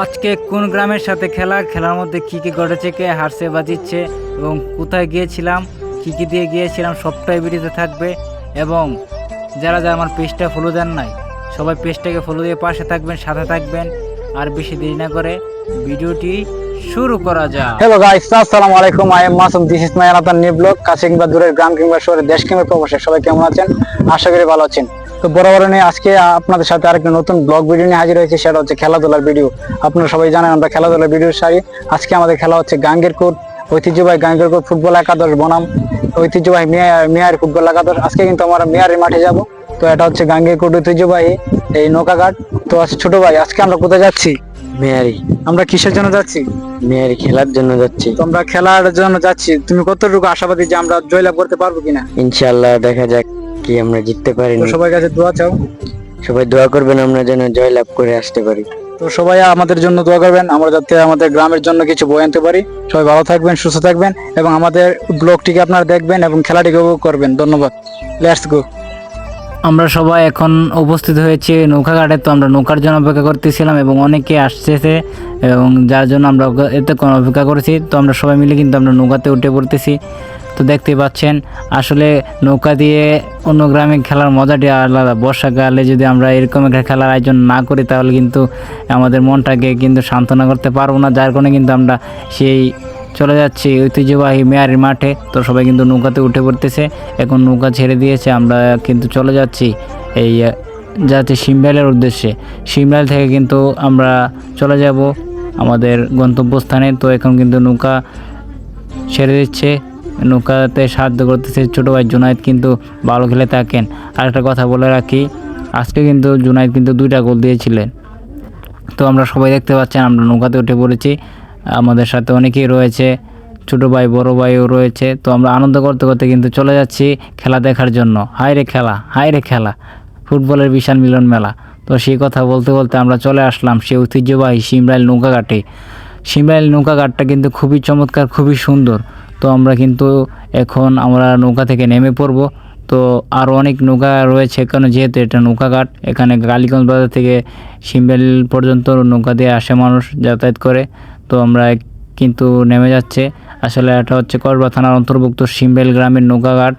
আজকে কোন গ্রামের সাথে খেলার মধ্যে কী কী ঘটেছে, কে হারছে বা জিতছে এবং কোথায় গিয়েছিলাম, কী দিয়ে গিয়েছিলাম সবটাই ভিডিওতে থাকবে। এবং যারা আমার পেজটা ফলো দেন নাই, সবাই পেজটাকে ফলো দিয়ে পাশে থাকবেন, সাথে থাকবেন। আর বেশি দেরি না করে ভিডিওটি শুরু করা যাক। হ্যালো গাইস, আসসালামু আলাইকুম। I am Masum. This is my another new blog. কাছে কিংবা দূরের গ্রাম কিংবা শহরের, দেশ কিংবা প্রবাসে সবাই কেমন আছেন? আশা করি ভালো আছেন। তো বরাবর নিয়ে আজকে আপনাদের সাথে আরেকটা নতুন ব্লগ ভিডিও নিয়ে হাজির হয়েছে। সেটা হচ্ছে খেলাধুলার ভিডিও। আপনারা সবাই জানেন আমরা খেলাধুলার ভিডিও সারি। আজকে আমাদের খেলা হচ্ছে গাঙ্গেরকোট ঐতিহ্যবাহী গাঙ্গেরকোট ফুটবল একাদশ বনাম ঐতিহ্যবাহী মেয়ার ফুটবল একাদশ। আজকে কিন্তু আমরা মেয়ারের মাঠে যাব। তো এটা হচ্ছে গাঙ্গেরকোট ঐতিহ্যবাহী এই নৌকাঘাট। তো আজকে ছোট ভাই, আজকে আমরা কোথায় যাচ্ছি? মেয়ারি। আমরা কিসের জন্য যাচ্ছি? মেয়ারি খেলার জন্য যাচ্ছি। তো আমরা খেলার জন্য যাচ্ছি। তুমি কতটুকু আশাবাদী যে আমরা জয়লাভ করতে পারবো কিনা? ইনশাআল্লাহ দেখা যাক কি আমরা জিততে পারি। তো সবার কাছে দোয়া চাও। সবাই দোয়া করবেন আমরা যেন জয়লাভ করে আসতে পারি। তো সবাই আমাদের জন্য দোয়া করবেন, আমরা যাতে আমাদের গ্রামের জন্য কিছু বয়ে আনতে পারি। সবাই ভালো থাকবেন, সুস্থ থাকবেন এবং আমাদের ব্লগটিকে আপনারা দেখবেন এবং খেলাটিকে উপভোগ করবেন। ধন্যবাদ। Let's go. আমরা সবাই এখন উপস্থিত হয়েছি নৌকাঘাটে। তো আমরা নৌকার জন্য অপেক্ষা করতেছিলাম এবং অনেকে আসতেছে এবং যার জন্য আমরা এতক্ষণ অপেক্ষা করেছি। তো আমরা সবাই মিলে কিন্তু আমরা নৌকাতে উঠে পড়তেছি। তো দেখতেই পাচ্ছেন আসলে নৌকা দিয়ে অন্য গ্রামে খেলার মজাটি আলাদা। বর্ষাকালে যদি আমরা এরকম একটা খেলার আয়োজন না করি তাহলে কিন্তু আমাদের মনটাকে কিন্তু সান্ত্বনা করতে পারবো না, যার কারণে কিন্তু আমরা সেই চলে যাচ্ছি ঐতিহ্যবাহী মেয়ারের মাঠে। তো সবাই কিন্তু নৌকাতে উঠে পড়তেছে, এখন নৌকা ছেড়ে দিয়েছে। আমরা কিন্তু চলে যাচ্ছি এই যাচ্ছে শিমরাইলের উদ্দেশ্যে। শিমরাইল থেকে কিন্তু আমরা চলে যাব আমাদের গন্তব্যস্থানে। তো এখন কিন্তু নৌকা ছেড়ে দিচ্ছে, নৌকাতে সাহায্য করতেছে ছোটো ভাই জুনায়েদ, কিন্তু ভালো খেলে থাকেন। আর একটা কথা বলে রাখি, আজকে কিন্তু জুনায়েদ কিন্তু 2টা গোল দিয়েছিলেন। তো আমরা সবাই দেখতে পাচ্ছেন আমরা নৌকাতে উঠে পড়েছি। আমাদের সাথে অনেকেই রয়েছে, ছোটো ভাই বড় ভাইও রয়েছে। তো আমরা আনন্দ করতে করতে কিন্তু চলে যাচ্ছি খেলা দেখার জন্য। হায় রে খেলা, ফুটবলের বিশাল মিলন মেলা। তো সেই কথা বলতে বলতে আমরা চলে আসলাম সেই ঐতিহ্যবাহী শিমরাইল নৌকাঘাটে। শিমরাইল নৌকাঘাটটা কিন্তু খুবই চমৎকার, খুবই সুন্দর। তো আমরা কিন্তু এখন আমরা নৌকা থেকে নেমে পড়ব। তো আরও অনেক নৌকা রয়েছে, কারণ যেহেতু এটা নৌকাঘাট, এখানে কালীগঞ্জ বাজার থেকে শিমরাইল পর্যন্ত নৌকা দিয়ে আসে মানুষ, যাতায়াত করে। তো আমরা কিন্তু নেমে যাচ্ছে। আসলে এটা হচ্ছে করবা থানার অন্তর্ভুক্ত শিমরাইল গ্রামের নৌকাঘাট।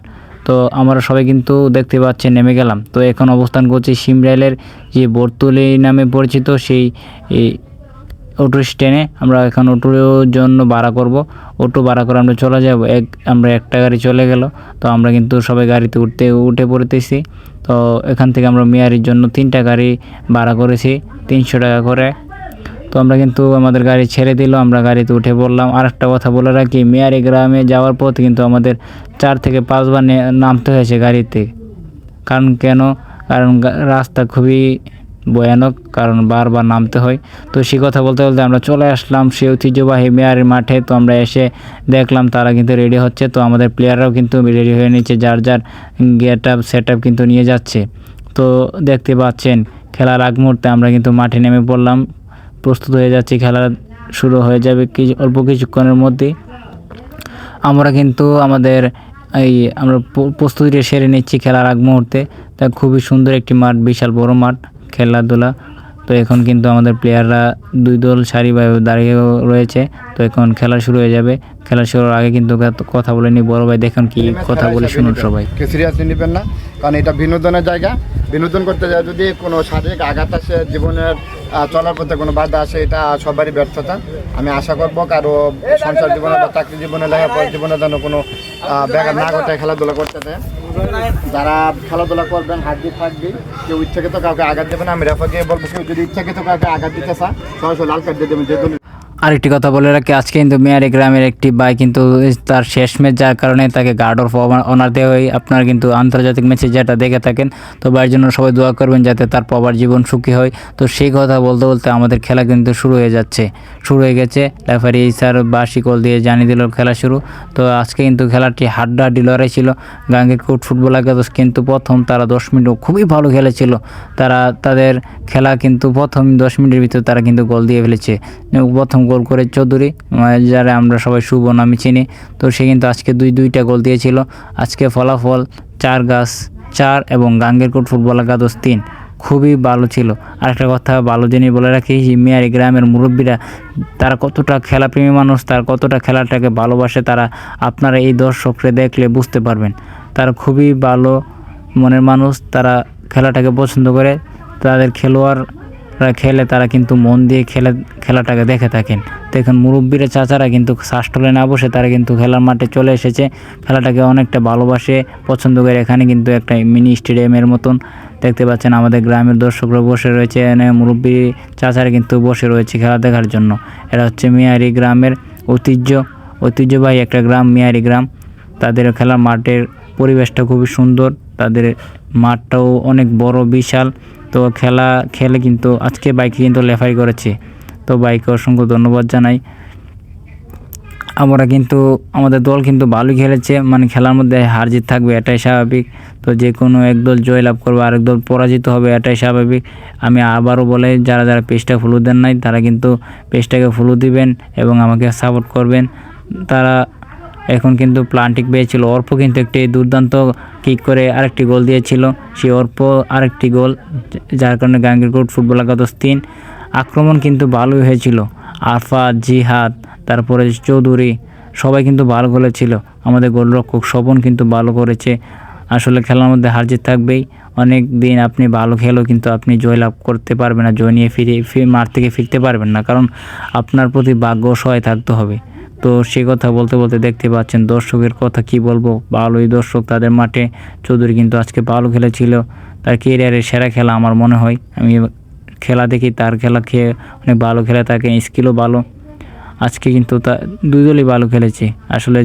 তো আমরা সবাই কিন্তু দেখতে পাচ্ছি নেমে গেলাম। তো এখন অবস্থান করছি শিমরাইলের যে বর্তুলি নামে পরিচিত সেই অটো স্ট্যান্ডে। আমরা এখন অটোর জন্য ভাড়া করব। অটো ভাড়া করে আমরা চলে যাব। আমরা একটা গাড়ি চলে গেল। তো আমরা কিন্তু সবাই গাড়িতে উঠে পড়তেছি। তো এখান থেকে আমরা মেয়ারির জন্য 3টা গাড়ি ভাড়া করেছি 300 টাকা করে। তো আমরা কিন্তু আমাদের গাড়ি ছেড়ে দিল, আমরা গাড়িতে উঠে পড়লাম। আর একটা কথা বলে রাখি, মেয়ারি গ্রামে যাওয়ার পথে কিন্তু আমাদের 4 থেকে 5 বার নামতে হয়েছে গাড়িতে। কারণ রাস্তা খুবই ভয়ানক, কারণ বারবার নামতে হয়। তো সেই কথা বলতে বলতে আমরা চলে আসলাম সেই ঐতিহ্যবাহী মেয়ারের মাঠে। তো আমরা এসে দেখলাম তারা কিন্তু রেডি হচ্ছে। তো আমাদের প্লেয়াররাও কিন্তু রেডি হয়ে নিচ্ছে, যার গেট আপ সেট আপ কিন্তু নিয়ে যাচ্ছে। তো দেখতে পাচ্ছেন খেলার আগ মুহূর্তে আমরা কিন্তু মাঠে নেমে পড়লাম, প্রস্তুত হয়ে যাচ্ছি। খেলা শুরু হয়ে যাবে অল্প কিছুক্ষণের মধ্যেই। আমরা কিন্তু আমরা প্রস্তুতি সেরে নিচ্ছি খেলার আগ মুহূর্তে। তা খুবই সুন্দর একটি মাঠ, বিশাল বড় মাঠ খেলাধুলা। তো এখন কিন্তু আমাদের প্লেয়াররা 2 দল সারিভাবে দাঁড়িয়ে রয়েছে। তো এখন খেলা শুরু হয়ে যাবে। খেলা শুরুর আগে কিন্তু কথা বলে নি বড় ভাই, দেখুন কি কথা বলে শুনুন সবাই। সিরিয়াসলি নেবেন না, কারণ এটা বিনোদনের জায়গা। বিনোদন করতে যায় যদি কোনো শারীরিক আঘাত আসে, জীবনের চলার পথে কোনো বাধা আসে, এটা সবারই ব্যর্থতা। আমি আশা করবো কারো সংসার জীবনে বা চাকরি জীবনে, লেখাপড়ার জীবনে যেন কোনো ব্যাঘাত না ঘটায় খেলাধুলা করতে দেয়। যারা খেলাধুলা করবেন হাড্ডি থাকবে, কেউ ইচ্ছাকে তো কাউকে আঘাত দেবেন। আমি রেফাকে বলবো, কেউ যদি ইচ্ছাকে তো কাউকে আঘাত দিতে চায় সরাসরি লাল কার্ড দিয়ে দেবেন। যে দল আরেকটি কথা বলে রাখি, আজকে কিন্তু মেয়ারি গ্রামের একটি ভাই কিন্তু তার শেষ ম্যাচ, যার কারণে তাকে গার্ড অফ অনার দেওয়া হয়। আপনারা কিন্তু আন্তর্জাতিক ম্যাচে যেটা দেখে থাকেন। তো ভাইয়ের জন্য সবাই দোয়া করবেন যাতে তার প্রবার জীবন সুখী হয়। তো সেই কথা বলতে বলতে আমাদের খেলা কিন্তু শুরু হয়ে গেছে। রেফারি স্যার বার্ষিক কল দিয়ে জানিয়ে দিল খেলা শুরু। তো আজকে কিন্তু খেলাটি হাড্ডাহাড্ডি লড়াই ছিল। গাঙ্গেরকোট ফুটবল একাদশ কিন্তু প্রথম তারা 10 মিনিট খুবই ভালো খেলেছিল। তাদের খেলা কিন্তু প্রথম 10 মিনিটের ভিতরে তারা কিন্তু গোল দিয়ে ফেলেছে। প্রথম গোল করে চৌধুরী, যারা আমরা সবাই শুভ নামে চিনি। তো সে কিন্তু আজকে 2টা গোল দিয়েছিল। আজকে ফলাফল 4-4 এবং গাঙ্গেরকোট ফুটবল একাদশ 3। খুবই ভালো ছিল। আরেকটা কথা ভালো জিনিস বলে রাখি, যে মেয়ারি গ্রামের মুরব্বীরা তারা কতটা খেলাপ্রেমী মানুষ, তারা কতটা খেলাটাকে ভালোবাসে, তারা আপনারা এই দর্শকরে দেখলে বুঝতে পারবেন। তারা খুবই ভালো মনের মানুষ, তারা খেলাটাকে পছন্দ করে। তাদের খেলোয়াড়রা খেলে তারা কিন্তু মন দিয়ে খেলাটাকে দেখে থাকেন। তো এখন মুরব্বীরা চাচারা কিন্তু শ্বাসটলে না বসে তারা কিন্তু খেলার মাঠে চলে এসেছে, খেলাটাকে অনেকটা ভালোবাসে, পছন্দ করে। এখানে কিন্তু একটা মিনি স্টেডিয়ামের মতন দেখতে পাচ্ছেন, আমাদের গ্রামের দর্শকরা বসে রয়েছে, এখানে মুরব্বী চাচারা কিন্তু বসে রয়েছে খেলা দেখার জন্য। এটা হচ্ছে মেয়ারি গ্রামের ঐতিহ্যবাহী একটা গ্রাম, মেয়ারি গ্রাম। তাদের খেলার মাঠের পরিবেশটা খুবই সুন্দর, তাদের মাঠটাও অনেক বড় বিশাল। তো খেলা খেলে কিন্তু আজকে বাইকে কিন্তু রেফারি করেছে, তো বাইকে অসংখ্য ধন্যবাদ জানাই। আমরা কিন্তু আমাদের দল কিন্তু ভালোই খেলেছে, মানে খেলার মধ্যে হার জিত থাকবে, এটাই স্বাভাবিক। তো যে কোনো এক দল জয়লাভ করবে, আরেক দল পরাজিত হবে, এটাই স্বাভাবিক। আমি আবারও বলে, যারা যারা পেজটা ফলো দেন নাই তারা কিন্তু পেজটাকে ফলো দিবেন এবং আমাকে সাপোর্ট করবেন। তারা এখন কিন্তু প্লান্টিক পেয়েছিল, অর্প কিন্তু একটি দুর্দান্ত কিক করে আরেকটি গোল দিয়েছিল, সেই অর্প আরেকটি গোল, যার কারণে গাঙ্গীরকোট ফুটবল একাদশ 3। আক্রমণ কিন্তু ভালোই হয়েছিল, আরফাত, জিহাদ, তারপরে চৌধুরী সবাই কিন্তু ভালো খেলেছিল। আমাদের গোলরক্ষক স্বপন কিন্তু ভালো করেছে। আসলে খেলার মধ্যে হার জিত থাকবেই। অনেক দিন আপনি ভালো খেলেও কিন্তু আপনি জয়লাভ করতে পারবেন না, জয় নিয়ে মাঠ থেকে ফিরতে পারবেন না, কারণ আপনার প্রতি ভাগ্য সহায় থাকতে হবে। তো সে কথা বলতে বলতে দেখতে পাচ্ছেন দর্শকের কথা কি বলবো, ভালোই দর্শক তাদের মাঠে। চৌধুরী কিন্তু আজকে ভালো খেলেছিল, তার কেরিয়ারের সেরা খেলা আমার মনে হয়। আমি খেলা দেখি, তার খেলা খেয়ে অনেক ভালো খেলে থাকে, স্কিলও ভালো। আজকে কিন্তু দুই দলই ভালো খেলেছে। আসলে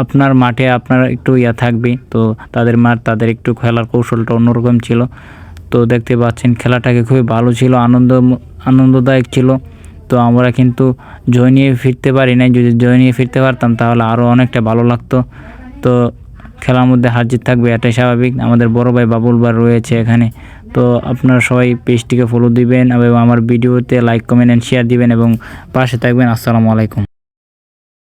আপনার মাঠে আপনার একটু থাকবে, তো তাদের মাঠ, তাদের একটু খেলার কৌশলটা অন্যরকম ছিল। তো দেখতে পাচ্ছেন খেলাটাকে খুবই ভালো ছিল, আনন্দদায়ক ছিল। তো আমরা কিন্তু জয় নিয়ে ফিরতে পারি নাই, যদি জয় নিয়ে ফিরতে পারতাম তাহলে আরও অনেকটা ভালো লাগতো। তো খেলার মধ্যে হার জিত থাকবে, এটাই স্বাভাবিক। আমাদের বড় ভাই বাবুল ভাই রয়েছে এখানে। তো আপনারা সবাই পেজটিকে ফলো দিবেন এবং আমার ভিডিওতে লাইক, কমেন্ট এন্ড শেয়ার দিবেন এবং পাশে থাকবেন। আসসালামু আলাইকুম।